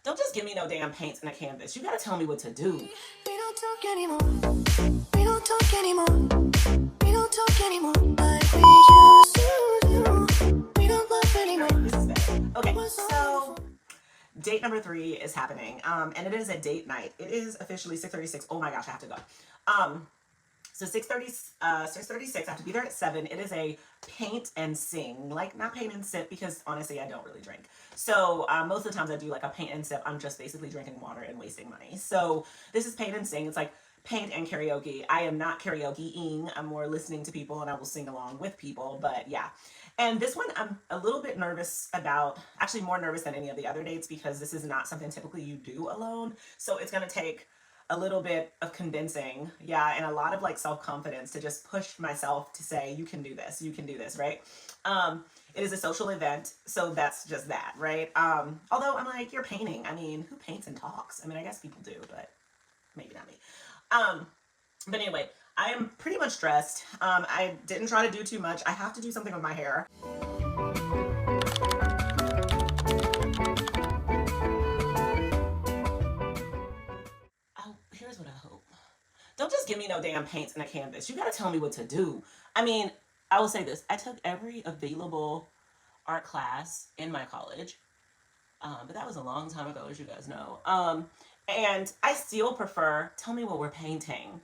Don't just give me no damn paints and a canvas. You gotta tell me what to do. We don't talk anymore. We don't talk anymore. We don't talk anymore like we used to do. We don't laugh anymore. This is bad. Okay, so date number 3 is happening, and it is a date night. It is officially 6:36. Oh my gosh, I have to go. So 6:36. I have to be there at 7. It is a paint and sing, like not paint and sip, because honestly I don't really drink. So most of the times I do like a paint and sip. I'm just basically drinking water and wasting money. So this is paint and sing. It's like paint and karaoke. I am not karaoke-ing. I'm more listening to people, and I will sing along with people. But yeah. And this one I'm a little bit nervous about, actually more nervous than any of the other dates, because this is not something typically you do alone. So it's going to take a little bit of convincing, yeah, and a lot of like self-confidence to just push myself to say, you can do this, right? It is a social event, so that's just that, right? Although I'm like, you're painting. I mean, who paints and talks? I mean, I guess people do, but maybe not me. But anyway, I am pretty much dressed. I didn't try to do too much. I have to do something with my hair. Here's what I hope. Don't just give me no damn paints and a canvas. You gotta tell me what to do. I mean, I will say this. I took every available art class in my college, but that was a long time ago, as you guys know. And I still prefer, tell me what we're painting.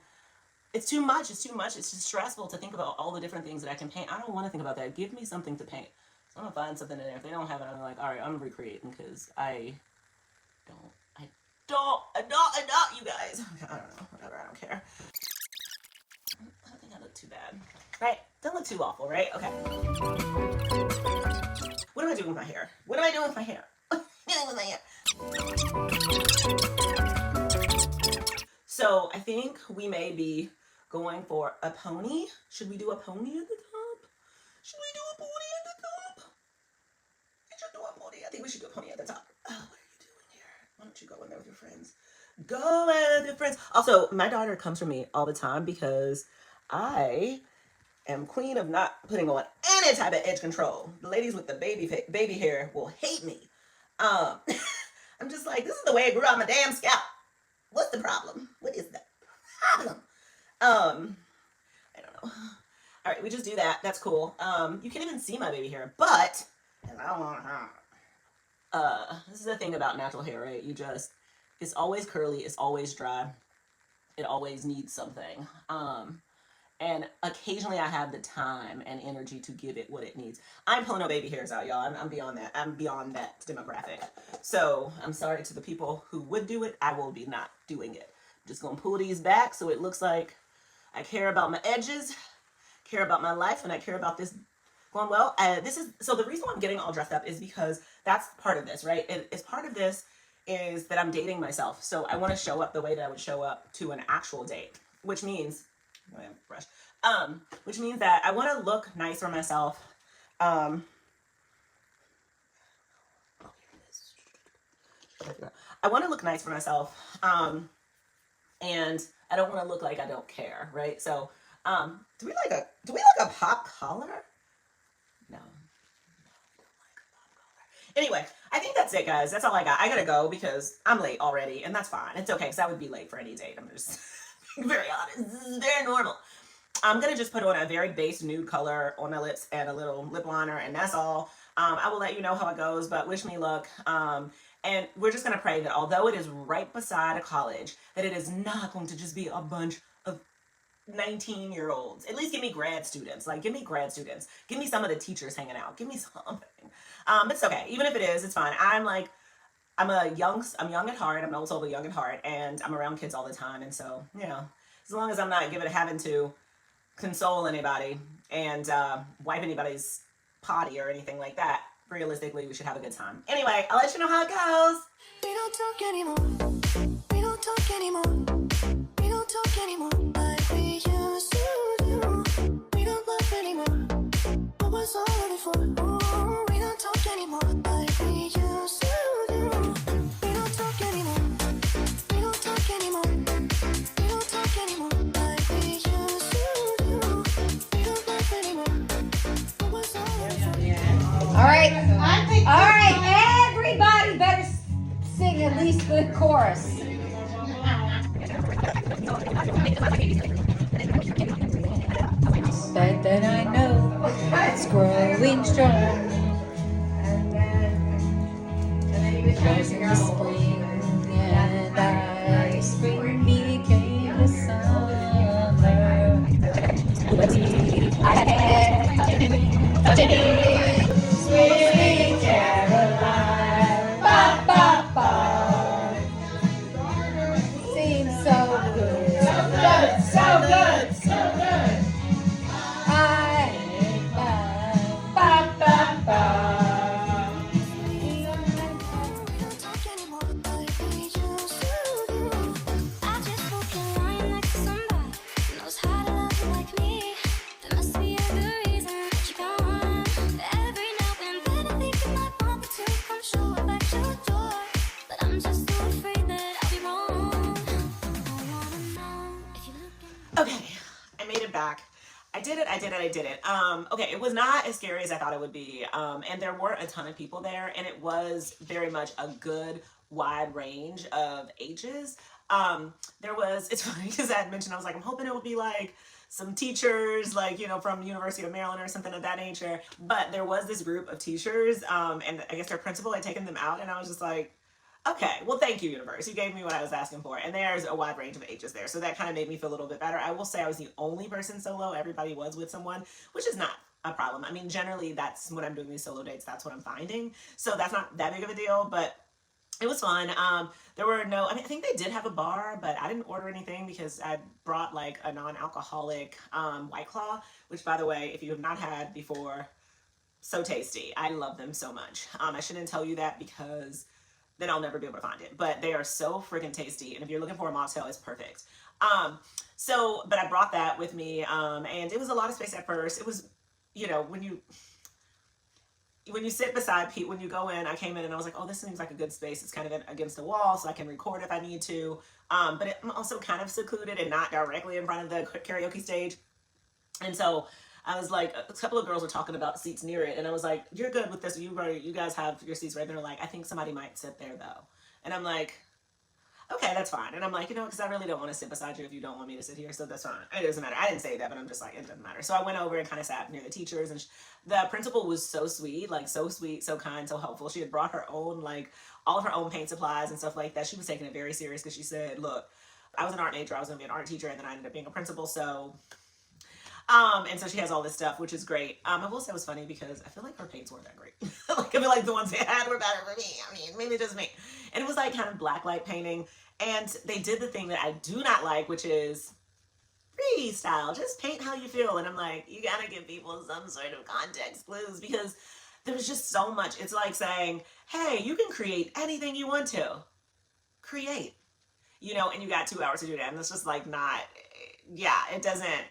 It's too much. It's too much. It's just stressful to think about all the different things that I can paint. I don't want to think about that. Give me something to paint. So I'm gonna find something in there. If they don't have it, I'm like, all right, I'm recreating, because I don't, you guys. I don't know, whatever, I don't care. I don't think I look too bad, right? Don't look too awful, right? Okay. What am I doing with my hair? What am I doing with my hair? So I think we may be going for a pony. Should we do a pony at the top? Should we do a pony at the top? We should do a pony. I think we should do a pony at the top. Oh, why don't you go in there with your friends? Go with your friends. Also, my daughter comes for me all the time because I am queen of not putting on any type of edge control. The ladies with the baby hair will hate me. I'm just like, this is the way I grew out my damn scalp. What's the problem? What is the problem? I don't know. All right, we just do that. That's cool. You can't even see my baby hair, but I don't want her. This is the thing about natural hair, right? It's always curly, it's always dry, it always needs something. And occasionally I have the time and energy to give it what it needs. I'm pulling no baby hairs out, y'all. I'm beyond that. I'm beyond that demographic. So I'm sorry to the people who would do it. I will be not doing it. I'm just gonna pull these back so it looks like I care about my edges, care about my life, and I care about this going well. So the reason why I'm getting all dressed up is because that's part of this, right? It's part of this is that I'm dating myself. So I want to show up the way that I would show up to an actual date, which means, which means that I want to look nice for myself. I want to look nice for myself. And I don't want to look like I don't care, right? So, do we like a pop collar? No, I don't like a pop collar. Anyway, I think that's it, guys. That's all I got. I gotta go because I'm late already, and that's fine. It's okay, because I would be late for any date. I'm just being very honest. This is very normal. I'm gonna just put on a very base nude color on my lips and a little lip liner, and that's all. I will let you know how it goes, but wish me luck. And we're just gonna pray that although it is right beside a college, that it is not going to just be a bunch of 19-year-olds. At least give me grad students. Like, give me grad students. Give me some of the teachers hanging out. Give me something. It's okay. Even if it is, it's fine. I'm young at heart. I'm an old soul, but young at heart, and I'm around kids all the time. And so, you know, as long as I'm not having to console anybody and wipe anybody's potty or anything like that, realistically, we should have a good time. Anyway, I'll let you know how it goes. We don't talk anymore. We don't talk anymore. We don't talk anymore like we used to do. We don't laugh anymore. What was all of it for? Ooh, we don't talk anymore like we used to do. We don't talk anymore. We don't talk anymore. We don't talk anymore like we used to do. We don't laugh anymore. What was all of it for? All right, everybody better sing at least good chorus. But then I know it's growing strong. And then you was in the spring, and spring became the summer. Sweet Caroline, ba ba ba. Seems so good, so good, so good, so good. I ba ba ba. We don't talk anymore like we used to do. I just spoke a line like somebody knows how to love you like me. There must be a good reason that you're gone. Every now and then I think you might want me to come show up at your door, but I'm just so afraid that I'll be wrong. I wanna know if you're looking. Okay, I made it back. I did it. Okay, it was not as scary as I thought it would be. And there weren't a ton of people there, and it was very much a good wide range of ages. It's funny because I had mentioned, I was like, I'm hoping it would be like some teachers, like, you know, from University of Maryland or something of that nature. But there was this group of teachers, and I guess their principal had taken them out, and I was just like, okay, well, thank you, universe. You gave me what I was asking for. And there's a wide range of ages there. So that kind of made me feel a little bit better. I will say I was the only person solo. Everybody was with someone, which is not a problem. I mean, generally, that's when I'm doing these solo dates. That's what I'm finding. So that's not that big of a deal, but it was fun. There were no, I mean, I think they did have a bar, but I didn't order anything because I brought like a non-alcoholic White Claw, which, by the way, if you have not had before, so tasty. I love them so much. I shouldn't tell you that because then I'll never be able to find it. But they are so freaking tasty. And if you're looking for a mocktail, it's perfect. But I brought that with me. And it was a lot of space at first. It was, you know, when you sit beside Pete, when you go in, I came in and I was like, oh, this seems like a good space. It's kind of against the wall, so I can record if I need to. But I'm also kind of secluded and not directly in front of the karaoke stage. And so I was like, a couple of girls were talking about seats near it, and I was like, you're good with this. You guys have your seats right there. Like, I think somebody might sit there, though. And I'm like, okay, that's fine. And I'm like, you know, because I really don't want to sit beside you if you don't want me to sit here, so that's fine. It doesn't matter. I didn't say that, but I'm just like, it doesn't matter. So I went over and kind of sat near the teachers, and the principal was so sweet, so kind, so helpful. She had brought her own, like, all of her own paint supplies and stuff like that. She was taking it very serious because she said, look, I was an art major, I was going to be an art teacher, and then I ended up being a principal, so... and so she has all this stuff, which is great. I will say it was funny because I feel like her paints weren't that great. Like, I feel like the ones they had were better for me. I mean, maybe just me. And it was like kind of black light painting. And they did the thing that I do not like, which is freestyle. Just paint how you feel. And I'm like, you gotta give people some sort of context clues because there was just so much. It's like saying, hey, you can create anything you want to. Create. You know, and you got 2 hours to do that. And it's just like not, yeah, it doesn't.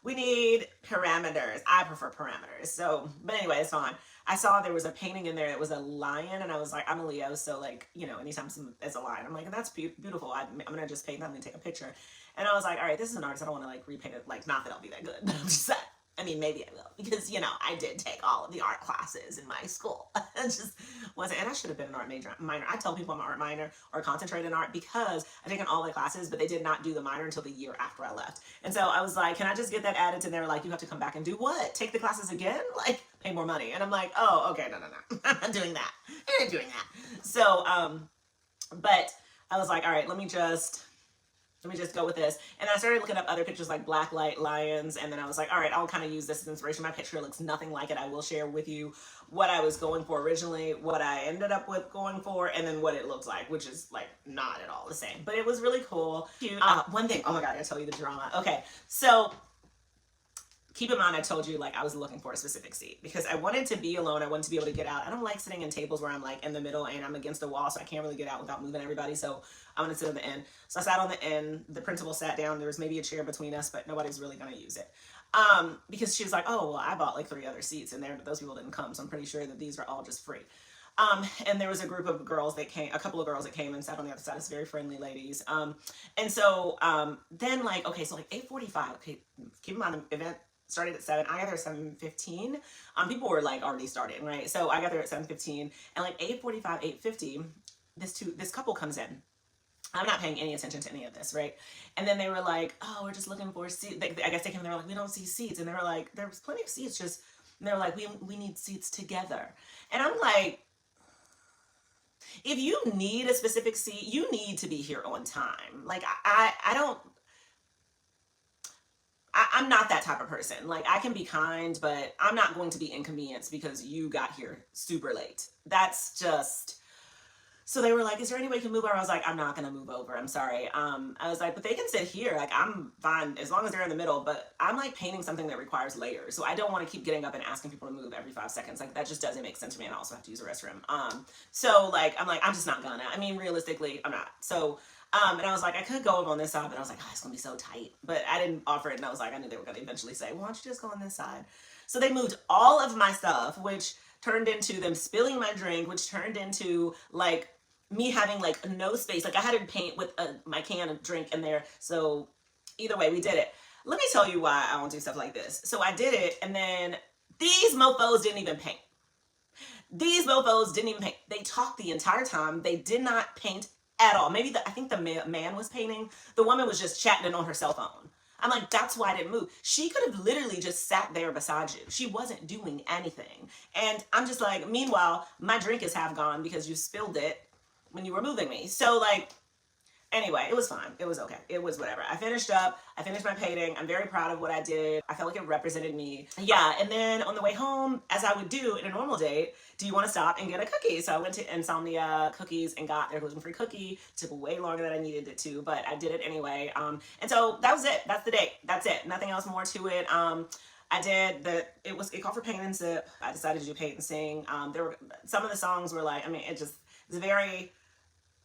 We need parameters. I prefer parameters. So, but anyway, it's fine. I saw there was a painting in there that was a lion, and I was like, I'm a Leo, so like, you know, anytime there's a lion, I'm like, that's beautiful. I'm gonna just paint that and take a picture. And I was like, all right, this is an artist. I don't want to like repaint it. Like, not that I'll be that good, but I'm just that. I mean, maybe I will because, you know, I did take all of the art classes in my school. It just wasn't, and I should have been an art minor. I tell people I'm an art minor or concentrate in art because I've taken all the classes, but they did not do the minor until the year after I left. And so I was like, can I just get that added to there? Like, you have to come back and do what? Take the classes again? Like, pay more money. And I'm like, oh, okay, no. I'm not doing that. I'm not doing that. So, but I was like, all right, let me just go with this. And I started looking up other pictures like black light lions. And then I was like, all right, I'll kind of use this as inspiration. My picture looks nothing like it. I will share with you what I was going for originally, what I ended up with going for, and then what it looks like, which is like not at all the same. But it was really cool. One thing, oh my God, I gotta tell you the drama. Okay, so keep in mind, I told you, like, I was looking for a specific seat because I wanted to be alone. I wanted to be able to get out. I don't like sitting in tables where I'm, like, in the middle and I'm against the wall, so I can't really get out without moving everybody. So I want to sit on the end. So I sat on the end. The principal sat down. There was maybe a chair between us, but nobody's really going to use it. Because she was like, oh, well, I bought, like, 3 other seats, and those people didn't come, so I'm pretty sure that these are all just free. And there was a group of girls that came, a couple of girls that came and sat on the other side. It's very friendly ladies. And so then, like, okay, so, like, 8:45, okay, keep in mind the event started at 7. I got there at 7:15. People were like already starting, right? So I got there at 7:15, and like 8:45, 8:50, this couple comes in. I'm not paying any attention to any of this, right? And then they were like, "Oh, we're just looking for seats." I guess they came and they were like, "We don't see seats," and they were like, "There was plenty of seats, just." And they were like, "We need seats together," and I'm like, if you need a specific seat, you need to be here on time. Like I'm not that type of person. Like, I can be kind, but I'm not going to be inconvenienced because you got here super late. That's just. So they were like, "Is there any way you can move over?" I was like, "I'm not gonna move over. I'm sorry." I was like, "But they can sit here. Like, I'm fine as long as they're in the middle." But I'm like painting something that requires layers, so I don't want to keep getting up and asking people to move every 5 seconds. Like, that just doesn't make sense to me, and I also have to use a restroom. So like, I'm just not gonna. I mean, realistically, I'm not. So. And I was like, I could go over on this side, but I was like, "Oh, it's gonna be so tight." But I didn't offer it, and I was like, I knew they were gonna eventually say, "Why don't you just go on this side?" So they moved all of my stuff, which turned into them spilling my drink, which turned into like me having like no space. Like, I had to paint with my can of drink in there. So either way, we did it. Let me tell you why I don't do stuff like this. So I did it, and then these mofos didn't even paint. These mofos didn't even paint. They talked the entire time. They did not paint at all. Maybe I think the man was painting. The woman was just chatting on her cell phone. I'm like, that's why I didn't move. She could have literally just sat there beside you. She wasn't doing anything. And I'm just like, meanwhile, my drink is half gone because you spilled it when you were moving me. So like, anyway, it was fine. It was okay. It was whatever. I finished up. I finished my painting. I'm very proud of what I did. I felt like it represented me. Yeah, and then on the way home, as I would do in a normal date, do you want to stop and get a cookie? So I went to Insomnia Cookies and got their gluten-free cookie. It took way longer than I needed it to, but I did it anyway. And so that was it. That's the date. That's it. Nothing else more to it. I did it called for paint and sip. I decided to do paint and sing. There were some of the songs were like, I mean, it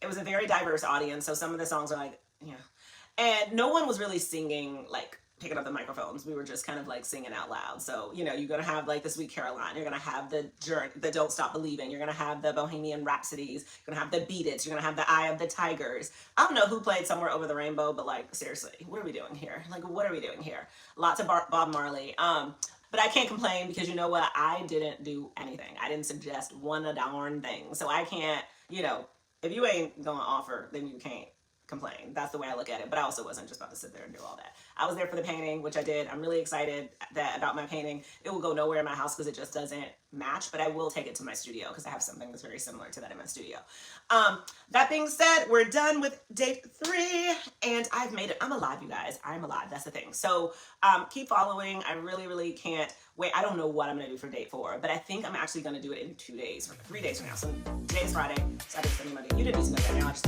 was a very diverse audience. So some of the songs are like, yeah. And no one was really singing, like picking up the microphones. We were just kind of like singing out loud. So, you're going to have like the Sweet Caroline. You're going to have the Don't Stop Believing. You're going to have the Bohemian Rhapsodies. You're going to have the Beat It. You're going to have the Eye of the Tigers. I don't know who played Somewhere Over the Rainbow, but like, seriously, what are we doing here? Like, what are we doing here? Lots of Bob Marley. But I can't complain because you know what? I didn't do anything. I didn't suggest one darn thing. So I can't, if you ain't gonna offer, then you can't complain. That's the way I look at it. But I also wasn't just about to sit there and do all that. I was there for the painting, which I did. I'm really excited about my painting. It will go nowhere in my house because it just doesn't match, but I will take it to my studio because I have something that's very similar to that in my studio. That being said, we're done with date 3, and I've made it. I'm alive, you guys. I'm alive. That's the thing. So keep following. I really, really can't wait. I don't know what I'm going to do for date 4, but I think I'm actually going to do it in 2 days or 3 days from now. So today is Friday, Saturday, Sunday, Monday. You didn't need to know that now. I just